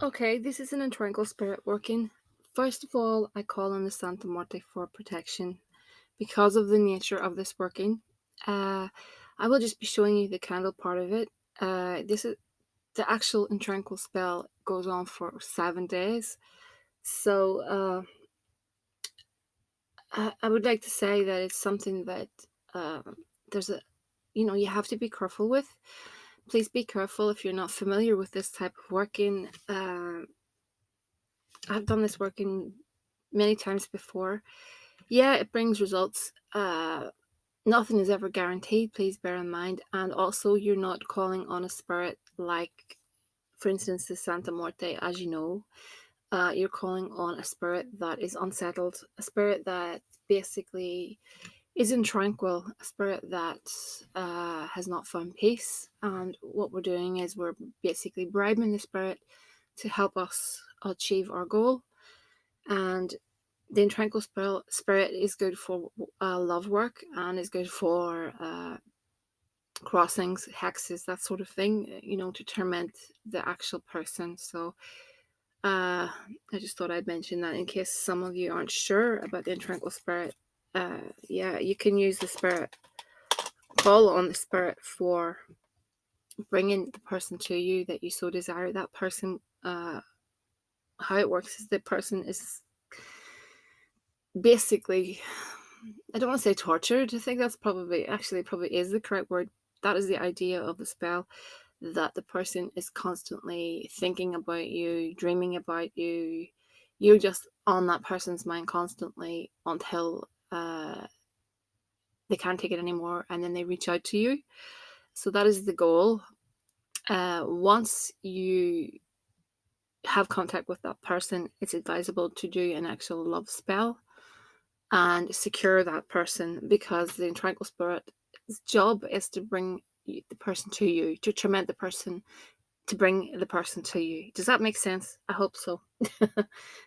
Okay, this is an Intranquil spirit working. First of all, I call on the Santa Muerte for protection because of the nature of this working. Uh, I will just be showing you the candle part of it. This is the actual Intranquil spell goes on for 7 days. So I would like to say that it's something that uh, there's a you have to be careful with. Please be careful if you're not familiar with this type of working. I've done this working many times before. Yeah, it brings results. Nothing is ever guaranteed, please bear in mind. And also, you're not calling on a spirit like, for instance, the Santa Muerte, as you know. You're calling on a spirit that is unsettled, a spirit that basically isn't tranquil, a spirit that has not found peace. And what we're doing is we're basically bribing the spirit to help us achieve our goal. And the tranquil spirit is good for love work and is good for crossings, hexes, that sort of thing, to torment the actual person. So I just thought I'd mention that in case some of you aren't sure about the tranquil spirit. Yeah, you can use the spirit, call on the spirit for bringing the person to you that you so desire. That person, how it works is the person is basically, I don't want to say tortured. I think that's probably is the correct word. That is the idea of the spell, that the person is constantly thinking about you, dreaming about you. You're just on that person's mind constantly until they can't take it anymore, and then they reach out to you. So that is the goal. Once you have contact with that person, it's advisable to do an actual love spell and secure that person, because the tranquil spirit's job is to bring the person to you, to torment the person, to bring the person to you. Does that make sense? I hope so.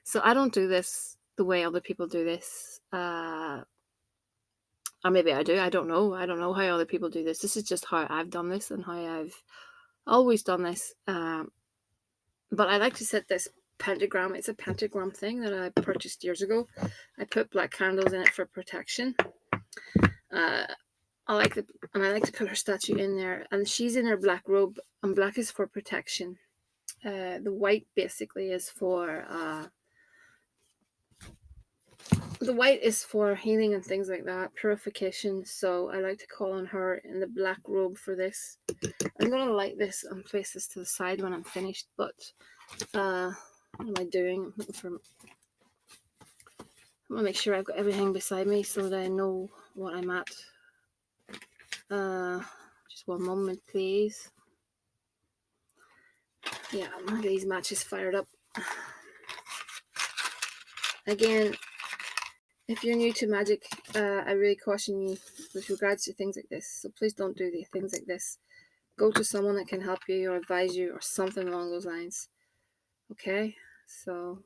So I don't do this the way other people do this. Or maybe I do. I don't know. I don't know how other people do this. This is just how I've done this and how I've always done this. But I like to set this pentagram. It's a pentagram thing that I purchased years ago. I put black candles in it for protection. Uh, I like to put her statue in there, and she's in her black robe, and black is for protection. The white basically is for healing and things like that, purification. So I like to call on her in the black robe for this. I'm gonna light this and place this to the side when I'm finished. But what am I doing? I want to make sure I've got everything beside me so that I know what I'm at. Just one moment, please. Yeah, I'm gonna get these matches fired up. Again, if you're new to magic, I really caution you with regards to things like this. So please don't do the things like this. Go to someone that can help you or advise you or something along those lines. Okay? So,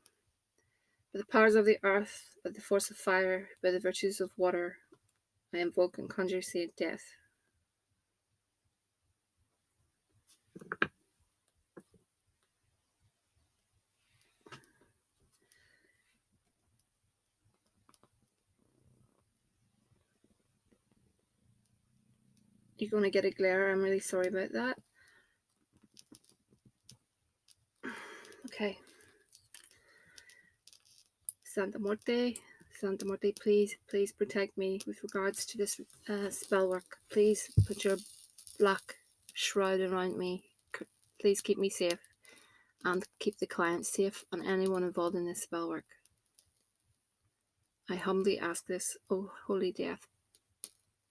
by the powers of the earth, by the force of fire, by the virtues of water, I invoke and conjure Saint Death. You're going to get a glare. I'm really sorry about that. Okay. Santa Muerte, Santa Muerte, please protect me with regards to this spell work. Please put your black shroud around me. Please keep me safe and keep the client safe and anyone involved in this spell work. I humbly ask this, oh holy death,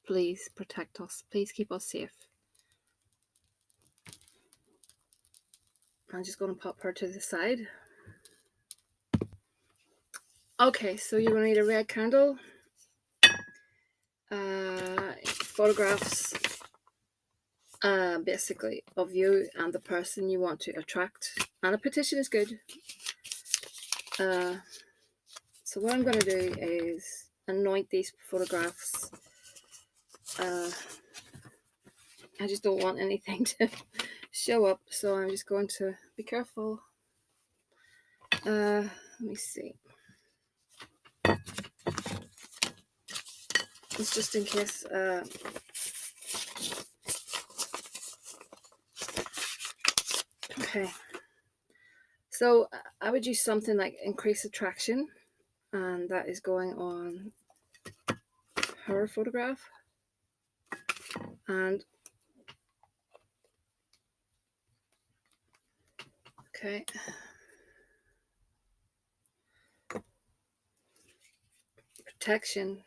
please protect us. Please keep us safe. I'm just going to pop her to the side. Okay, so you're going to need a red candle, photographs, basically, of you and the person you want to attract, and a petition is good. So what I'm going to do is anoint these photographs. I just don't want anything to show up, so I'm just going to be careful. Let me see. It's just in case. Okay. So I would use something like increase attraction, and that is going on her photograph. And okay. Protection.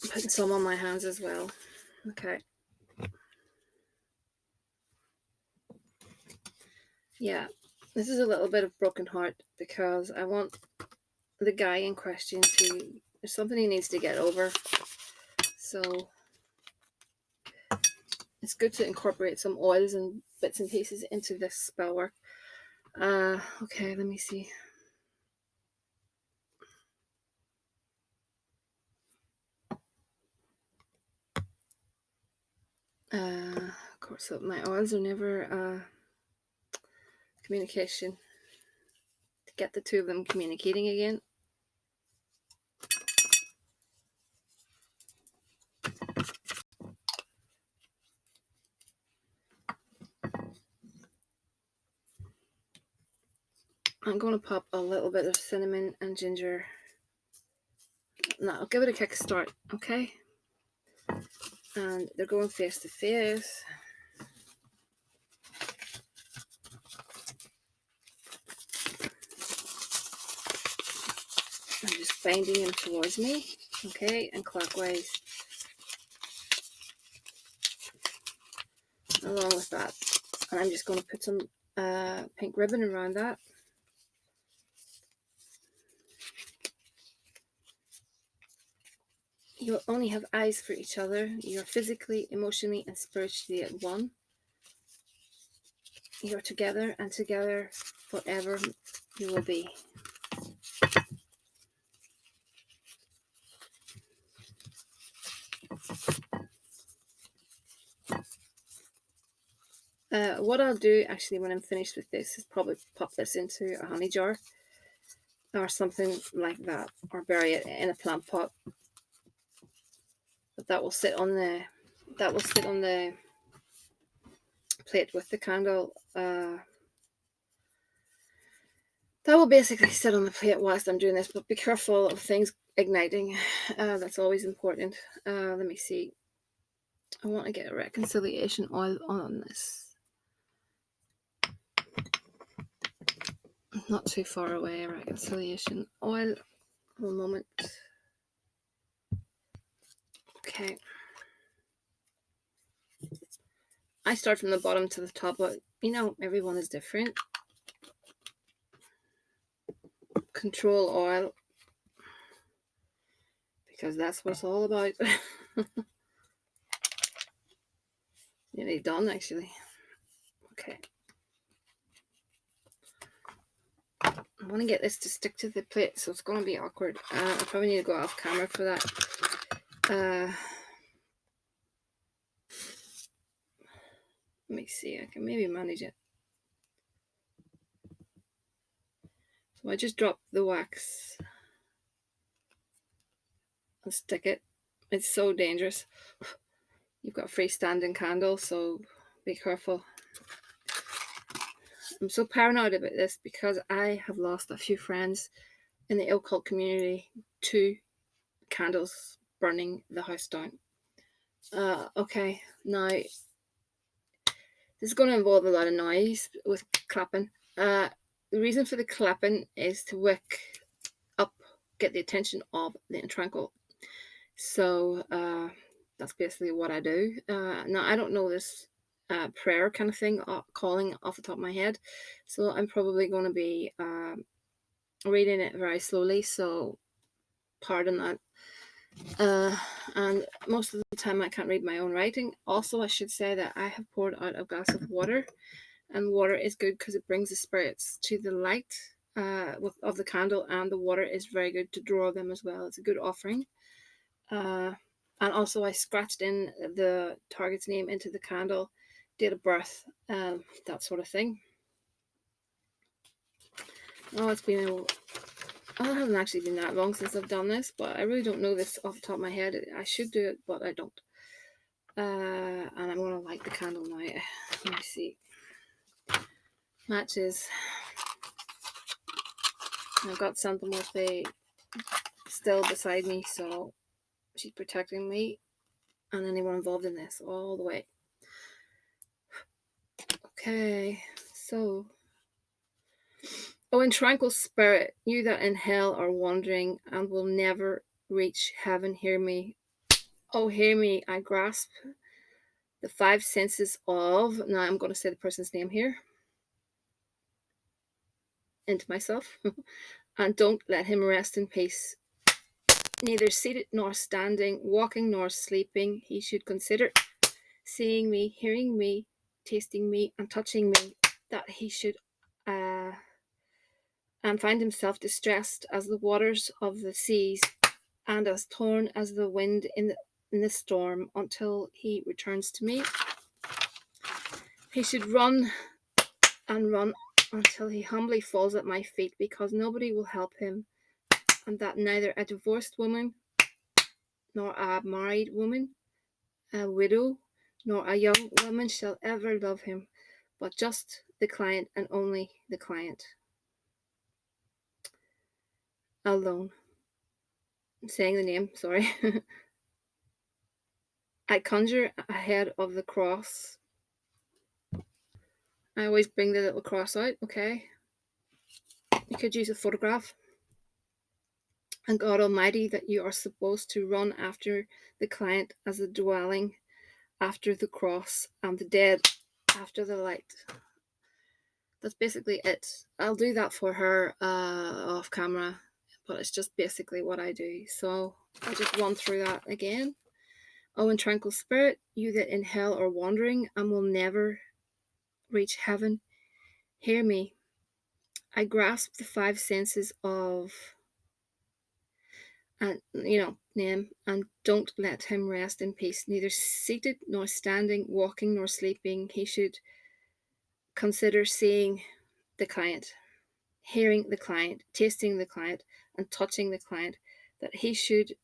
I'm putting some on my hands as well. Okay. Yeah, this is a little bit of broken heart because I want the guy in question to, there's something he needs to get over. So it's good to incorporate some oils and bits and pieces into this spell work. Okay, let me see. Of course, so my oils are never communication. To get the two of them communicating again. I'm going to pop a little bit of cinnamon and ginger. Now, I'll give it a kickstart, okay? And they're going face to face. I'm just binding him towards me, okay, and clockwise. Along with that, and I'm just going to put some pink ribbon around that. You only have eyes for each other. You're physically, emotionally, and spiritually at one. You're together, and together forever you will be. What I'll do actually when I'm finished with this is probably pop this into a honey jar or something like that, or bury it in a plant pot. But that will sit on the plate with the candle. That will basically sit on the plate whilst I'm doing this, but be careful of things igniting. That's always important. Let me see. I want to get a reconciliation oil on this. Not too far away, reconciliation oil. One moment. Okay. I start from the bottom to the top, but you know, everyone is different. Control oil, because that's what it's all about. Nearly done, actually. Okay. I want to get this to stick to the plate, so it's going to be awkward. I probably need to go off camera for that. Let me see. I can maybe manage it. So I just drop the wax and stick it. It's so dangerous. You've got a freestanding candle, so be careful. I'm so paranoid about this because I have lost a few friends in the occult community to candles burning the house down. Okay, now this is going to involve a lot of noise with clapping. The reason for the clapping is to wake up, get the attention of the Intranquil. So that's basically what I do. Now, I don't know this prayer kind of thing, calling off the top of my head. So I'm probably going to be reading it very slowly. So pardon that. And most of the time I can't read my own writing. Also, I should say that I have poured out a glass of water, and water is good because it brings the spirits to the light of the candle, and the water is very good to draw them as well. It's a good offering. And also I scratched in the target's name into the candle, date of birth, that sort of thing. Oh, it hasn't actually been that long since I've done this, but I really don't know this off the top of my head. I should do it, but I don't. And I'm going to light the candle now. Let me see. Matches. I've got Santa Muerte still beside me, so she's protecting me and anyone involved in this all the way. Okay, so... Oh, intranquil spirit, you that in hell are wandering and will never reach heaven, hear me. Oh, hear me, I grasp the five senses of... Now I'm going to say the person's name here into myself. And don't let him rest in peace. Neither seated nor standing, walking nor sleeping, he should consider seeing me, hearing me, tasting me, and touching me, that he should and find himself distressed as the waters of the seas, and as torn as the wind in the storm, until he returns to me. He should run and run until he humbly falls at my feet, because nobody will help him, and that neither a divorced woman, nor a married woman, a widow, nor a young woman shall ever love him, but just the client, and only the client alone. I'm saying the name, sorry. I conjure a head of the cross. I always bring the little cross out, okay? You could use a photograph. And God Almighty, that you are supposed to run after the client as a dwelling after the cross, and the dead after the light. That's basically it. I'll do that for her off camera, but it's just basically what I do. So I'll just run through that again. Oh, intranquil spirit, you that in hell are wandering and will never reach heaven, hear me. I grasp the five senses of, and name, and don't let him rest in peace. Neither seated nor standing, walking nor sleeping, he should consider seeing the client, hearing the client, tasting the client, and touching the client, that he should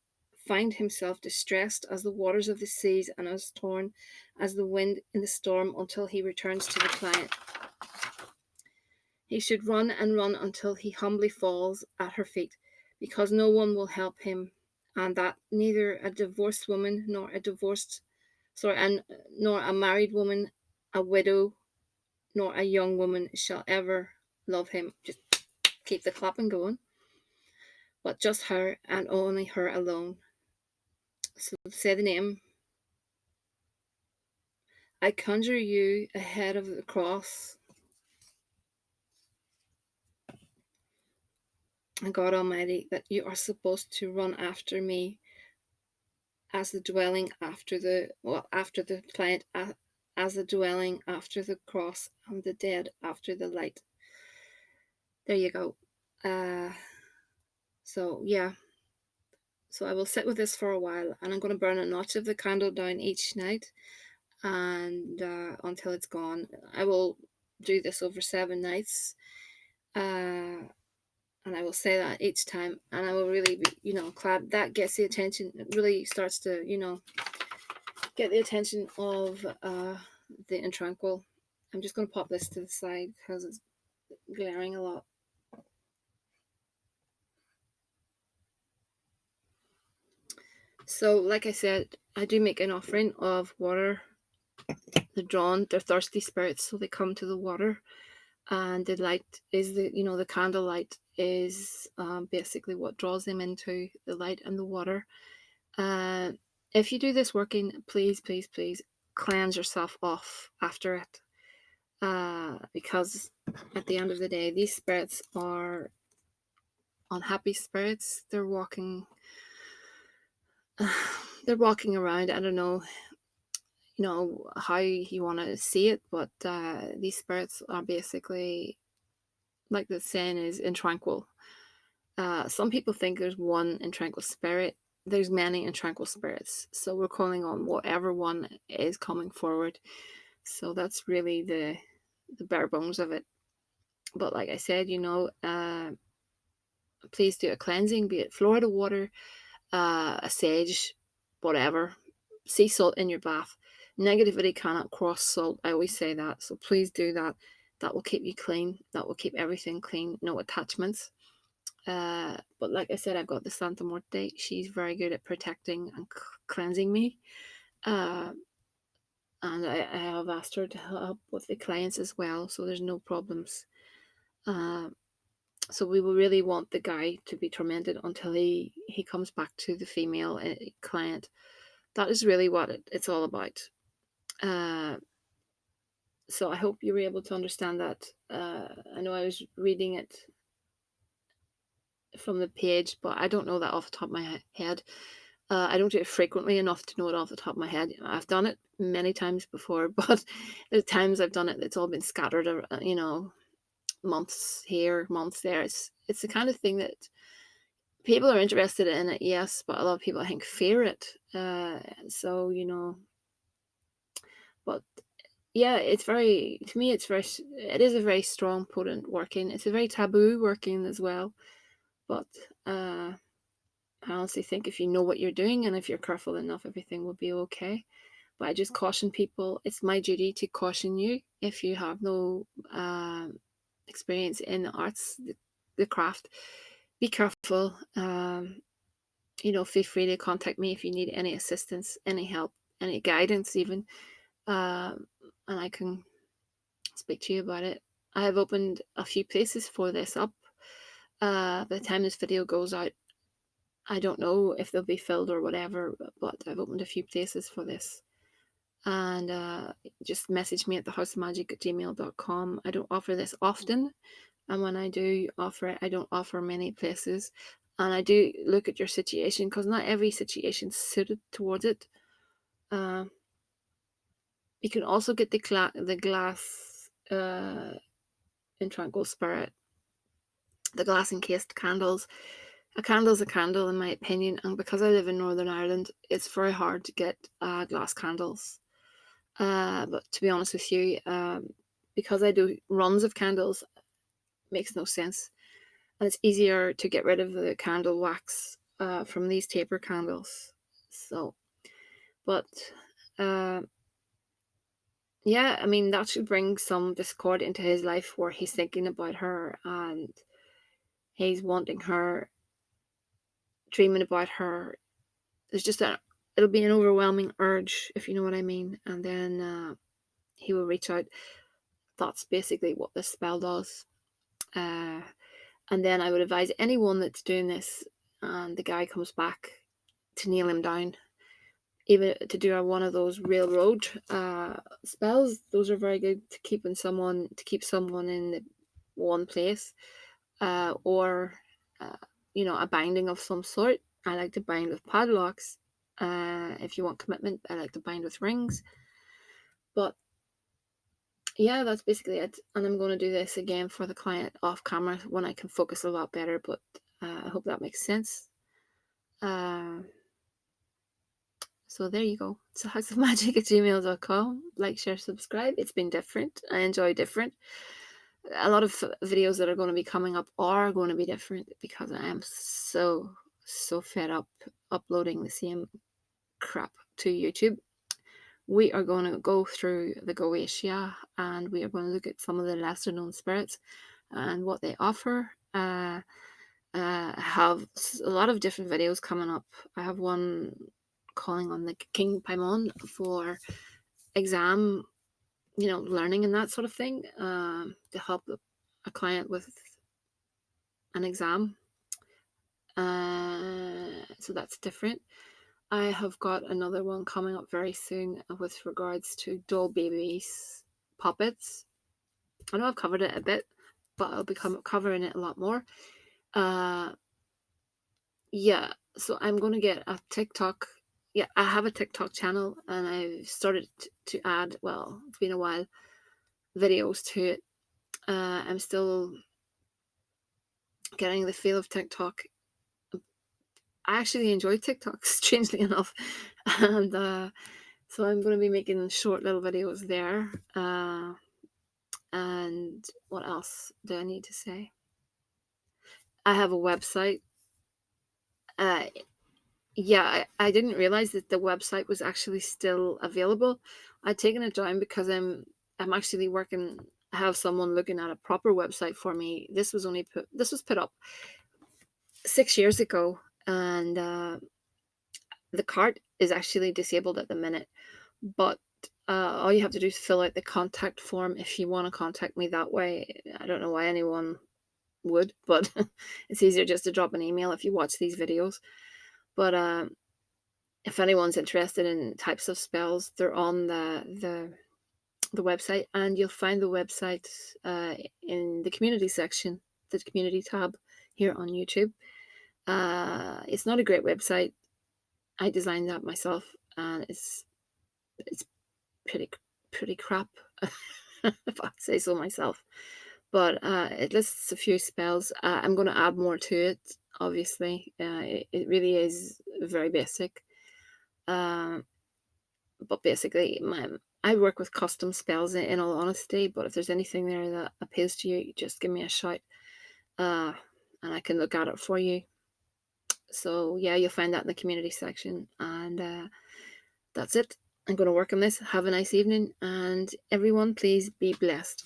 find himself distressed as the waters of the seas, and as torn as the wind in the storm, until he returns to the client. He should run and run until he humbly falls at her feet, because no one will help him, and that neither a divorced woman, nor a married woman, a widow, nor a young woman shall ever love him. Just keep the clapping going. But just her, and only her alone. So say the name. I conjure you ahead of the cross, and God Almighty, that you are supposed to run after me as the dwelling after the client, as a dwelling after the cross, and the dead after the light. There you go. So yeah. So I will sit with this for a while, and I'm going to burn a notch of the candle down each night, and until it's gone. I will do this over 7 nights, and I will say that each time, and I will really be, glad that gets the attention. It really starts to, get the attention of the intranquil. I'm just going to pop this to the side because it's glaring a lot. So, like I said, I do make an offering of water. They're thirsty spirits, so they come to the water, and the light is the candle light is basically what draws them into the light and the water. If you do this working, please cleanse yourself off after it, because at the end of the day, these spirits are unhappy spirits. They're walking around. I don't know how you want to see it, but these spirits are basically, like the saying is, intranquil. Some people think there's one intranquil spirit. there's many Intranquil spirits, so we're calling on whatever one is coming forward. So that's really the bare bones of it. But like I said, please do a cleansing, be it Florida water, a sage, whatever. Sea salt in your bath. Negativity cannot cross salt. I always say that. So please do that. That will keep you clean. That will keep everything clean. No attachments. But like I said, I've got the Santa Muerte. She's very good at protecting and cleansing me. Uh, and I have asked her to help with the clients as well, so there's no problems. So we will really want the guy to be tormented until he comes back to the female client. That is really what it's all about. So I hope you were able to understand that. I know I was reading it from the page, but I don't know that off the top of my head. I don't do it frequently enough to know it off the top of my head. I've done it many times before, but the times I've done it, it's all been scattered, months here, months there. It's the kind of thing that people are interested in it, yes, but a lot of people, I think, fear it. So but yeah, to me, it is a very strong, potent working. It's a very taboo working as well. But I honestly think if you know what you're doing and if you're careful enough, everything will be okay. But I just caution people. It's my duty to caution you if you have no experience in the arts, the craft. Be careful. Feel free to contact me if you need any assistance, any help, any guidance, even, and I can speak to you about it. I have opened a few places for this up. By the time this video goes out, I don't know if they'll be filled or whatever, but I've opened a few places for this. And just message me at thehouseofmagick@gmail.com. I don't offer this often, and when I do offer it, I don't offer many places. And I do look at your situation, because not every situation's suited towards it. You can also get the glass Intranquil spirit, the glass encased candles. A candle's a candle, in my opinion, and because I live in Northern Ireland, it's very hard to get glass candles. But to be honest with you, because I do runs of candles, it makes no sense. And it's easier to get rid of the candle wax from these taper candles. So, but yeah, I mean, that should bring some discord into his life, where he's thinking about her and he's wanting her, dreaming about her. There's just it'll be an overwhelming urge, if you know what I mean. And then he will reach out. That's basically what this spell does. And then I would advise anyone that's doing this and the guy comes back, to nail him down. Even to do one of those railroad spells. Those are very good to keep someone in the one place, or a binding of some sort. I like to bind with padlocks. If you want commitment, I like to bind with rings. But yeah, that's basically it. And I'm going to do this again for the client off camera when I can focus a lot better. But I hope that makes sense. So there you go. It's thehouseofmagick@gmail.com. Like, share, subscribe. It's been different. I enjoy different. A lot of videos that are going to be coming up are going to be different, because I am so fed up uploading the same crap to YouTube. We are going to go through the Goetia, and we are going to look at some of the lesser known spirits and what they offer. I have a lot of different videos coming up. I have one calling on the King Paimon for exam, learning and that sort of thing, to help a client with an exam. So that's different. I have got another one coming up very soon with regards to doll babies, puppets. I know I've covered it a bit, but I'll be covering it a lot more. Yeah, so I'm going to get a TikTok. Yeah, I have a TikTok channel, and I've started to add, well, it's been a while, videos to it. I'm still getting the feel of TikTok. I actually enjoy TikTok, strangely enough, and so I'm going to be making short little videos there. And what else do I need to say? I have a website. Uh, yeah, I didn't realize that the website was actually still available. I'd taken it down because I'm actually working. I have someone looking at a proper website for me. This was put up 6 years ago, and the cart is actually disabled at the minute. But all you have to do is fill out the contact form if you want to contact me that way. I don't know why anyone would, but it's easier just to drop an email if you watch these videos. But if anyone's interested in types of spells, they're on the website, and you'll find the website in the community section, the community tab here on YouTube. It's not a great website. I designed that myself, and it's pretty pretty crap, if I say so myself. But it lists a few spells. I'm going to add more to it. Obviously, it really is very basic. Uh, but basically, I work with custom spells in all honesty. But if there's anything there that appeals to you, just give me a shout, uh, and I can look at it for you. So yeah, you'll find that in the community section, and that's it. I'm going to work on this. Have a nice evening, and everyone, please be blessed.